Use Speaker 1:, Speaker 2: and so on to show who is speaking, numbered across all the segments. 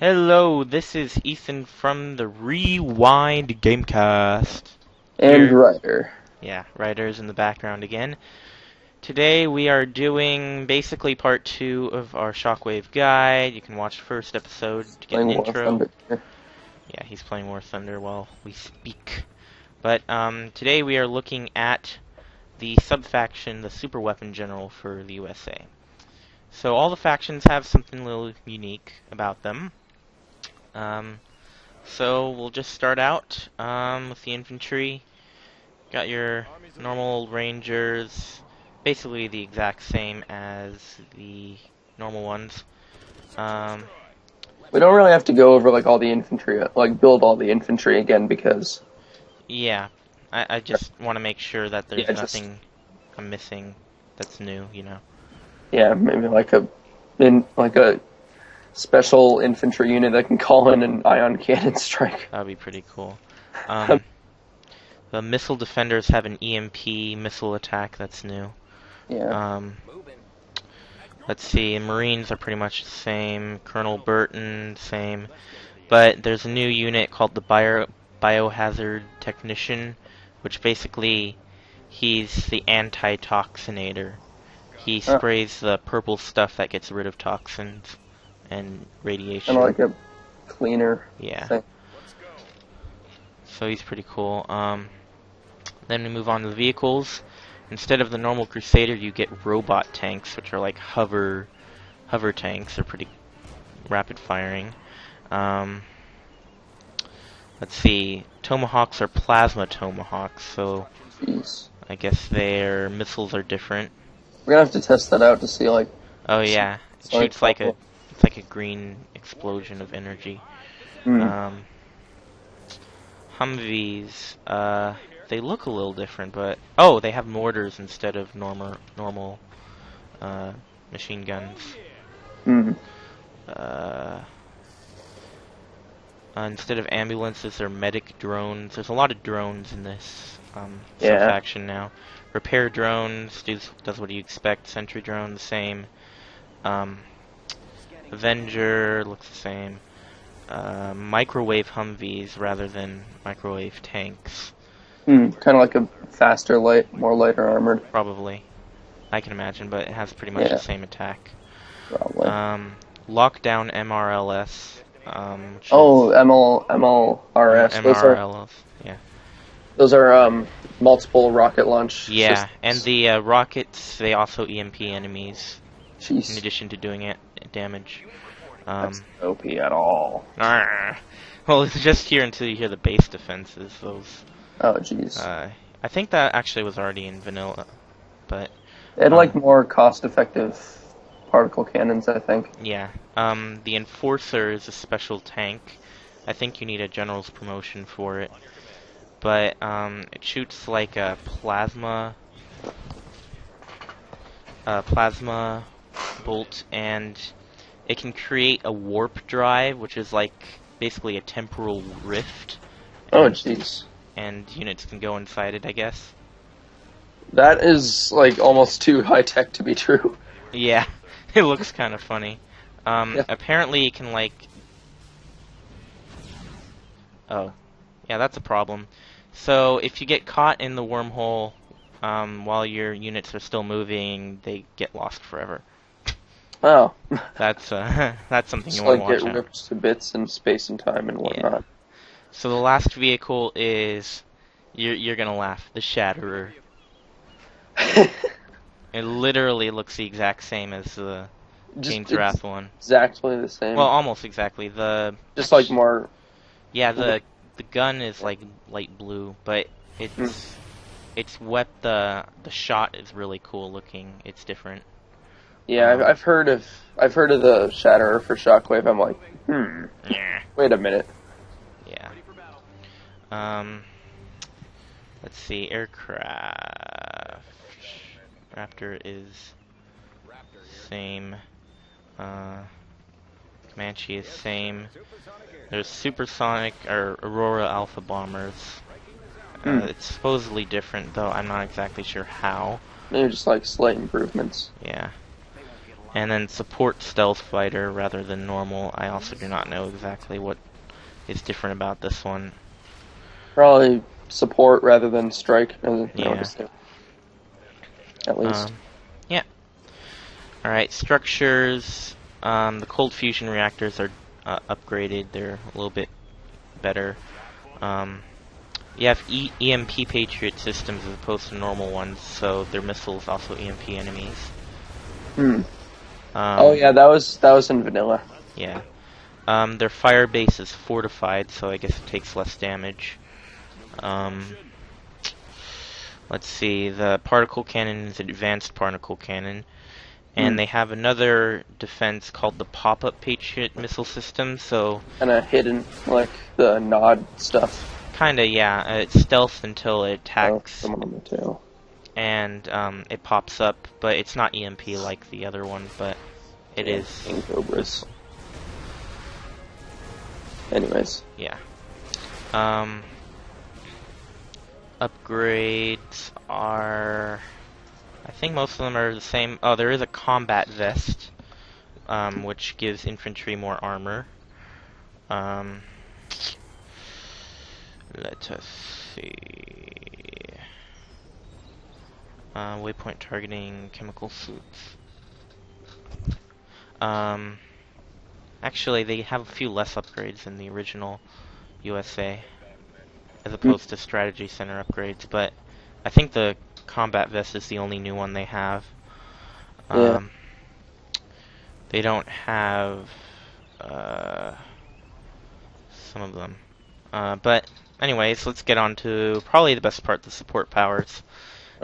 Speaker 1: Hello, this is Ethan from the Rewind Gamecast.
Speaker 2: And Ryder.
Speaker 1: Yeah, writers in the background again. Today we are doing basically part 2 of our Shockwave guide. You can watch the first episode to get an
Speaker 2: Playing War
Speaker 1: intro.
Speaker 2: Thunder.
Speaker 1: Yeah, he's playing War Thunder while we speak. But today we are looking at the sub-faction, the Superweapon General for the USA. So all the factions have something a little unique about them. So we'll just start out with the infantry. Got your normal rangers, basically the exact same as the normal ones.
Speaker 2: We don't really have to go over all the infantry, build all the infantry again because
Speaker 1: Yeah, I just want to make sure that there's
Speaker 2: Yeah,
Speaker 1: nothing I'm missing that's new, you know.
Speaker 2: maybe a special infantry unit that can call in an ion cannon strike.
Speaker 1: That'd be pretty cool. The missile defenders have an EMP missile attack that's new.
Speaker 2: Yeah.
Speaker 1: Let's see, Marines are pretty much the same. Colonel Burton, same. But there's a new unit called the Biohazard Technician, which basically, he's the anti-toxinator. He sprays the purple stuff that gets rid of toxins and radiation.
Speaker 2: Kind of like a cleaner
Speaker 1: Yeah.
Speaker 2: thing.
Speaker 1: So he's pretty cool. Then we move on to the vehicles. Instead of the normal Crusader, you get robot tanks, which are like hover tanks. They're pretty rapid firing. Let's see. Tomahawks are plasma tomahawks, so
Speaker 2: Jeez.
Speaker 1: I guess their missiles are different.
Speaker 2: We're gonna have to test that out to see
Speaker 1: Oh yeah, it shoots like a green explosion of energy. Humvees, they look a little different, but they have mortars instead of normal machine guns. Instead of ambulances, they're medic drones. There's a lot of drones in this faction now. Repair drones does what you expect. Sentry drone, the same. Avenger looks the same. Microwave Humvees rather than microwave tanks.
Speaker 2: Kind of like a faster, more lighter armored.
Speaker 1: Probably. I can imagine, but it has pretty much the same attack.
Speaker 2: Probably.
Speaker 1: Lockdown MRLS.
Speaker 2: MLRS.
Speaker 1: MRLS, yeah.
Speaker 2: Those are multiple rocket launch.
Speaker 1: Yeah,
Speaker 2: systems.
Speaker 1: and the rockets, they also EMP enemies.
Speaker 2: Jeez.
Speaker 1: In addition to doing damage.
Speaker 2: That's no OP at all.
Speaker 1: Well, it's just here until you hear the base defenses. Those.
Speaker 2: Oh, jeez.
Speaker 1: I think that actually was already in vanilla, but.
Speaker 2: They had more cost-effective particle cannons, I think.
Speaker 1: Yeah. The Enforcer is a special tank. I think you need a general's promotion for it. But it shoots like a plasma bolt, and it can create a warp drive, which is like basically a temporal rift.
Speaker 2: Oh, jeez.
Speaker 1: And units can go inside it, I guess.
Speaker 2: That is almost too high tech to be true.
Speaker 1: Yeah, it looks kind of funny. Apparently, it can Oh, yeah, that's a problem. So if you get caught in the wormhole while your units are still moving, they get lost forever.
Speaker 2: Oh.
Speaker 1: That's something you
Speaker 2: Just
Speaker 1: want to watch
Speaker 2: get
Speaker 1: out.
Speaker 2: ripped to bits in space and time and whatnot.
Speaker 1: Yeah. So the last vehicle is, you're gonna laugh, the Shatterer. It literally looks the exact same as the Kane's Wrath one.
Speaker 2: Exactly the same.
Speaker 1: Well, almost exactly.
Speaker 2: Just more.
Speaker 1: Yeah, the gun is like light blue, but it's wet. The shot is really cool looking. It's different.
Speaker 2: Yeah, I've heard of the Shatterer for Shockwave. I'm like,
Speaker 1: Yeah.
Speaker 2: wait a minute.
Speaker 1: Yeah. Let's see, aircraft. Raptor is same. Comanche is same. There's supersonic or Aurora Alpha bombers. It's supposedly different, though I'm not exactly sure how.
Speaker 2: Maybe just slight improvements.
Speaker 1: Yeah. And then support stealth fighter rather than normal. I also do not know exactly what is different about this one.
Speaker 2: Probably support rather than strike. I would
Speaker 1: Yeah.
Speaker 2: assume. At least.
Speaker 1: Yeah. Alright, structures. The cold fusion reactors are upgraded. They're a little bit better. You have EMP Patriot systems as opposed to normal ones, so their missiles also EMP enemies.
Speaker 2: Hmm. Oh yeah, that was in vanilla.
Speaker 1: Yeah. Their fire base is fortified, so I guess it takes less damage. Let's see, the particle cannon is advanced particle cannon, and they have another defense called the pop-up Patriot missile system, so...
Speaker 2: Kind of hidden, like the nod stuff.
Speaker 1: Kinda, yeah. It's stealth until it attacks,
Speaker 2: someone on the tail.
Speaker 1: and it pops up, but it's not EMP like the other one, but it is.
Speaker 2: King Cobras. Anyways.
Speaker 1: Yeah. Upgrades are... I think most of them are the same. Oh, there is a combat vest, which gives infantry more armor. Let us see. Waypoint targeting chemical suits. Actually, they have a few less upgrades than the original USA, as opposed to strategy center upgrades, but I think the combat vest is the only new one they have.
Speaker 2: Yeah.
Speaker 1: They don't have some of them. But anyways, let's get on to probably the best part, the support powers.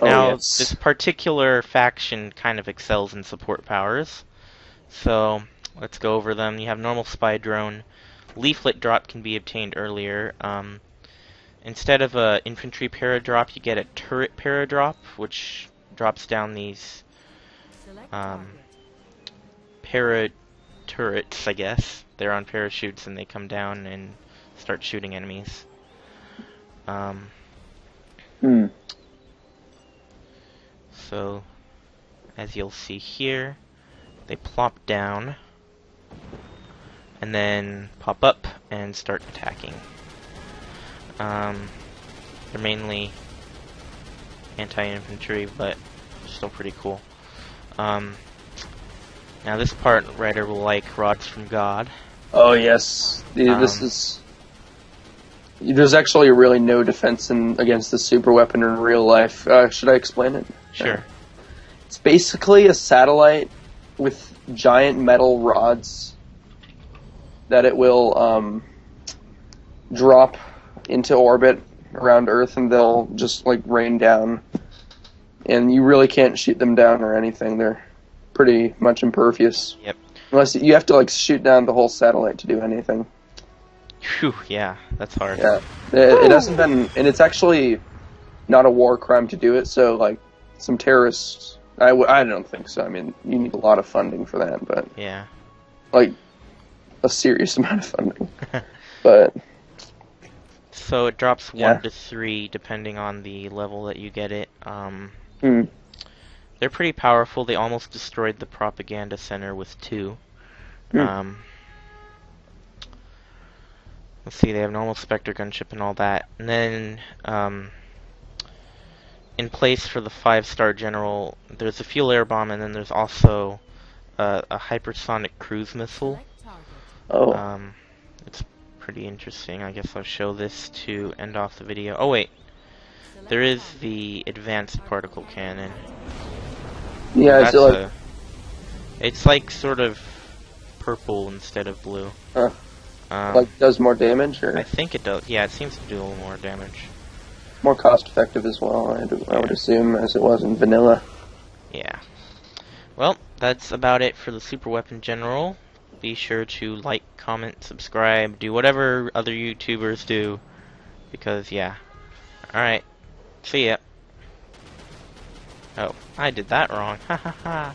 Speaker 1: Now, this particular faction kind of excels in support powers, so let's go over them. You have normal spy drone. Leaflet drop can be obtained earlier. Instead of a infantry paradrop, you get a turret paradrop, which drops down these para-turrets, I guess. They're on parachutes and they come down and start shooting enemies. So, as you'll see here, they plop down and then pop up and start attacking. They're mainly anti-infantry, but still pretty cool. Now this part, Ryder will like rods from God.
Speaker 2: Oh yes, this is. There's actually really no defense against the superweapon in real life. Should I explain it?
Speaker 1: Sure.
Speaker 2: It's basically a satellite with giant metal rods that it will drop into orbit around Earth, and they'll just like rain down. And you really can't shoot them down or anything. They're pretty much impervious.
Speaker 1: Yep.
Speaker 2: Unless you have to like shoot down the whole satellite to do anything.
Speaker 1: Phew, yeah, that's hard.
Speaker 2: Yeah, it hasn't been, and it's actually not a war crime to do it. So like some terrorists, I don't think so. I mean, you need a lot of funding for that, but
Speaker 1: yeah,
Speaker 2: like a serious amount of funding. But
Speaker 1: so it drops 1 to 3 depending on the level that you get it. They're pretty powerful. They almost destroyed the propaganda center with 2. Let's see, they have normal Spectre gunship and all that. And then, in place for the 5-star general, there's a fuel air bomb, and then there's also a hypersonic cruise missile. It's pretty interesting. I guess I'll show this to end off the video. Oh wait, there is the advanced particle cannon.
Speaker 2: Yeah,
Speaker 1: it's like sort of purple instead of blue.
Speaker 2: Like does more damage, or
Speaker 1: I think it does. Yeah, it seems to do a little more damage.
Speaker 2: More cost effective as well. I would assume, as it was in vanilla.
Speaker 1: Yeah. Well, that's about it for the Superweapon General. Be sure to like, comment, subscribe, do whatever other YouTubers do, because yeah. Alright, see ya. Oh, I did that wrong. Ha ha ha.